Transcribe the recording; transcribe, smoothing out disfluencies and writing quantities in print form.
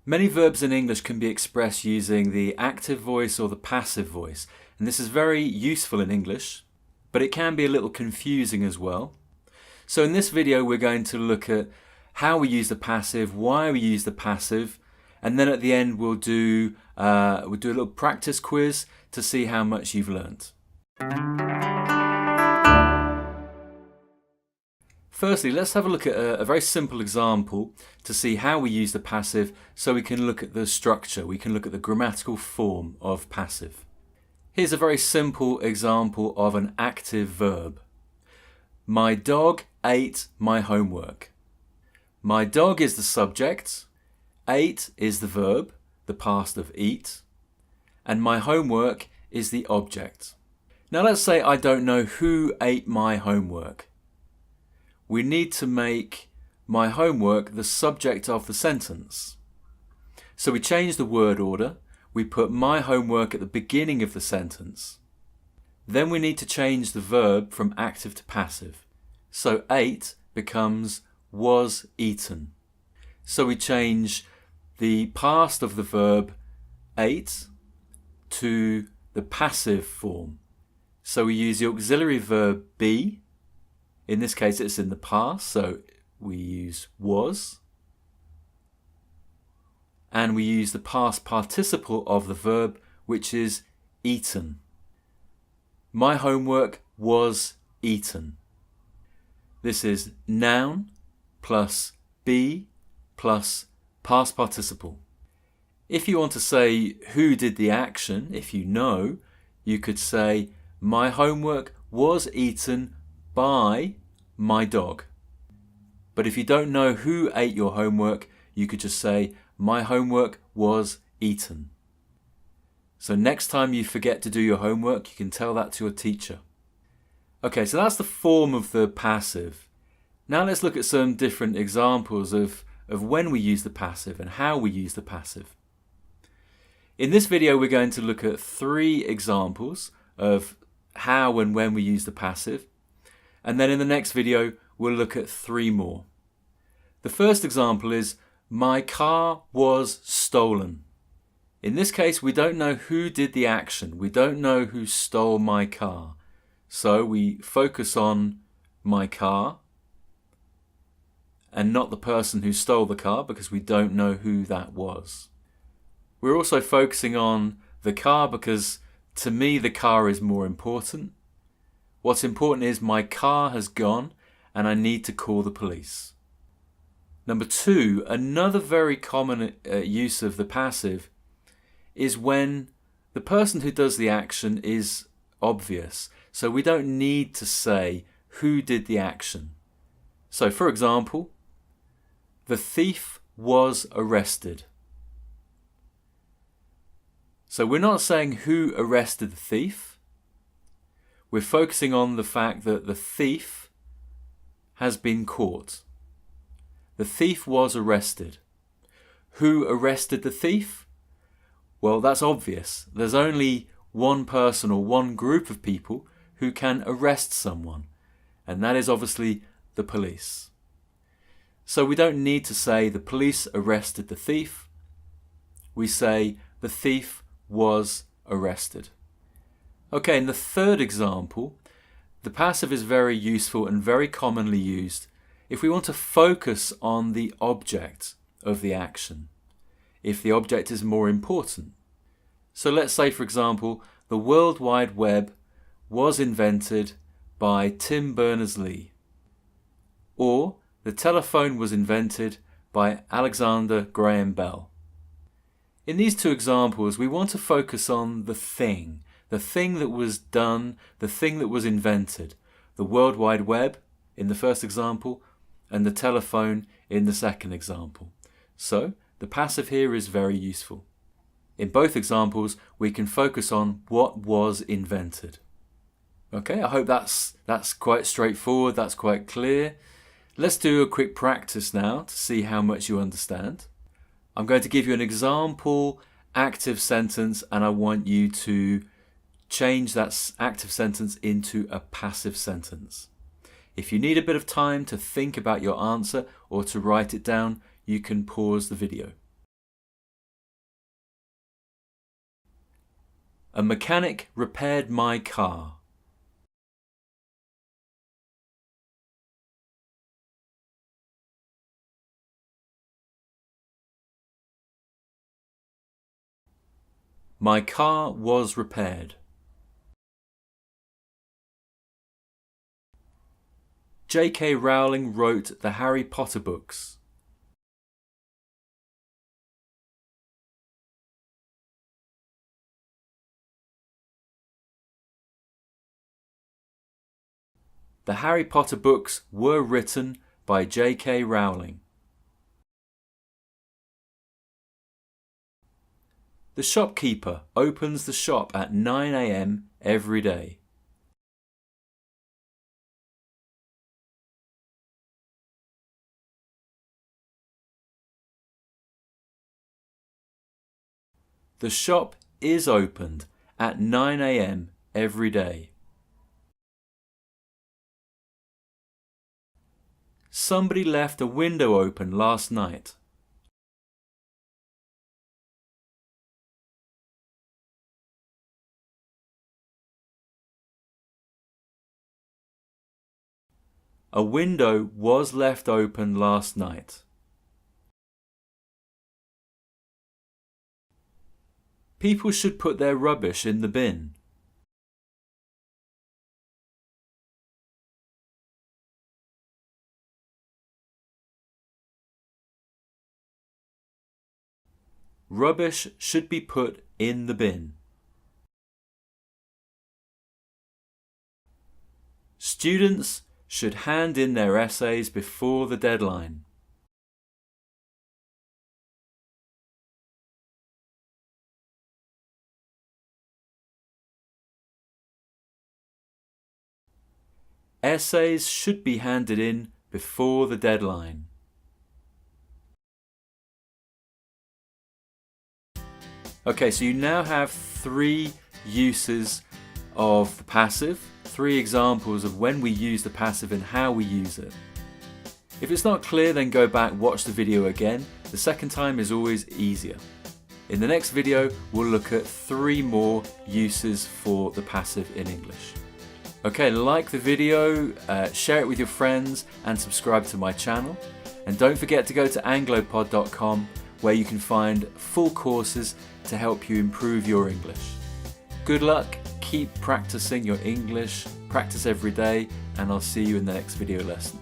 Many verbs in English can be expressed using the active voice or the passive voice, and this is very useful in English, but it can be a little confusing as well. So in this video we're going to look at how we use the passive, why we use the passive, and then at the end we'll do a little practice quiz to see how much you've learnt. Firstly, let's have a look at a very simple example to see how we use the passive so we can look at the structure, we can look at the grammatical form of passive. Here's a very simple example of an active verb. My dog ate my homework. My dog is the subject, ate is the verb, the past of eat, and my homework is the object. Now let's say I don't know who ate my homework. We need to make my homework the subject of the sentence. So we change the word order. We put my homework at the beginning of the sentence. Then we need to change the verb from active to passive. So ate becomes was eaten. So we change the past of the verb ate to the passive form. So we use the auxiliary verb be. In this case it's in the past, so we use was. And we use the past participle of the verb, which is eaten. My homework was eaten. This is noun plus be plus past participle. If you want to say who did the action, if you know, you could say my homework was eaten by my dog. But if you don't know who ate your homework, you could just say my homework was eaten. So next time you forget to do your homework, you can tell that to your teacher. Okay, so that's the form of the passive. Now let's look at some different examples of when we use the passive and how we use the passive. In this video we're going to look at 3 examples of how and when we use the passive. And then in the next video, we'll look at 3 more. The first example is, my car was stolen. In this case, we don't know who did the action. We don't know who stole my car. So we focus on my car and not the person who stole the car because we don't know who that was. We're also focusing on the car because to me the car is more important. What's important is my car has gone and I need to call the police. Number 2, another very common use of the passive is when the person who does the action is obvious. So we don't need to say who did the action. So for example, the thief was arrested. So we're not saying who arrested the thief. We're focusing on the fact that the thief has been caught. The thief was arrested. Who arrested the thief? Well, that's obvious. There's only one person or one group of people who can arrest someone, and that is obviously the police. So we don't need to say the police arrested the thief. We say the thief was arrested. Okay, in the third example, the passive is very useful and very commonly used if we want to focus on the object of the action, if the object is more important. So let's say, for example, the World Wide Web was invented by Tim Berners-Lee, or the telephone was invented by Alexander Graham Bell. In these 2 examples, we want to focus on the thing that was done, the thing that was invented. The World Wide Web in the first example and the telephone in the second example. So the passive here is very useful. In both examples we can focus on what was invented. Okay, I hope that's quite straightforward, that's quite clear. Let's do a quick practice now to see how much you understand. I'm going to give you an example active sentence and I want you to change that active sentence into a passive sentence. If you need a bit of time to think about your answer or to write it down, you can pause the video. A mechanic repaired my car. My car was repaired. J.K. Rowling wrote the Harry Potter books. The Harry Potter books were written by J.K. Rowling. The shopkeeper opens the shop at 9 a.m. every day. The shop is opened at 9 a.m. every day. Somebody left a window open last night. A window was left open last night. People should put their rubbish in the bin. Rubbish should be put in the bin. Students should hand in their essays before the deadline. Essays should be handed in before the deadline. Okay, so you now have 3 uses of the passive, 3 examples of when we use the passive and how we use it. If it's not clear, then go back, watch the video again. The second time is always easier. In the next video, we'll look at 3 more uses for the passive in English. Okay, like the video, share it with your friends and subscribe to my channel. And don't forget to go to anglopod.com where you can find full courses to help you improve your English. Good luck, keep practicing your English, practice every day, and I'll see you in the next video lesson.